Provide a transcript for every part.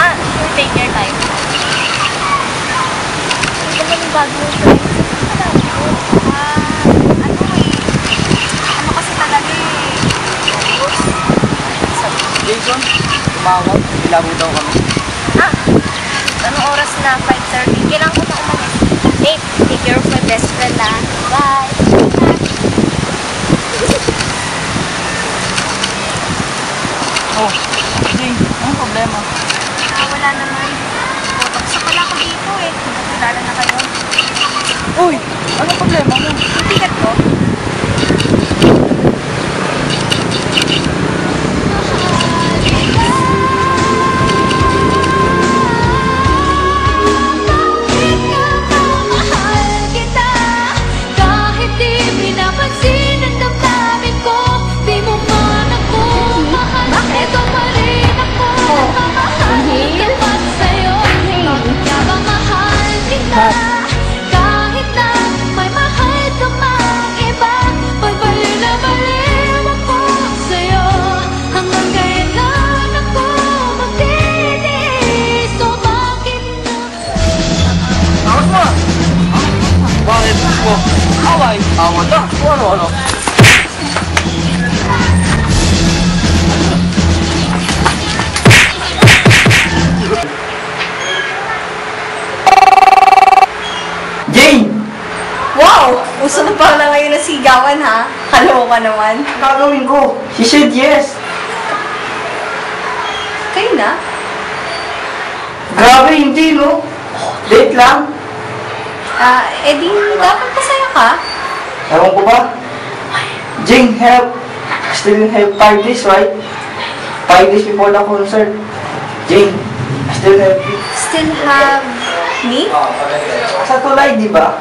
Sure, take your time. Ito naman yung bago yung friends. Ano kasi talaga eh. Jason, tumawag. Ilabo daw kami. Anong oras na? 5:30. Kailangan ko na umalis. Dave, take care of my best friend na. Bye! Oh, Jane, anong problema? Wala naman. Bagsak pala ako dito eh. Magkakilala na kayo. Uy, anong problema mo? Yung ticket ko. Kahit na may mahal ka mang iba, pagbaliw na baliw ako sa'yo. Hanggang kailan ako magtitiis? O bakit na? Awas mo! Bakit mo? Away! Awat na! Ano? Jane! Wow! Uso na pala ngayon na sigawan ha? Kalaw ka naman. Ang gagawin ko? She said yes. Kayo na? Grabe, hindi no? Date lang? Di dapat masaya ka. Ewan ko ba? Jane, help. Still have 5 days, right? 5 days before the concert. Jane, I still have you. Still have me? Sa tulay, di ba?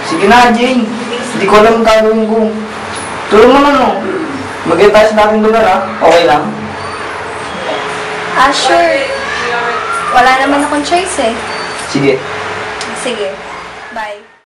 Sige na, Jane. Hindi ko alam ang gagawin ko. Tulong mo na, no? Mag-etay sa natin lugar, ha? Okay lang? Sure. Wala naman akong choice eh. Sige. Sige.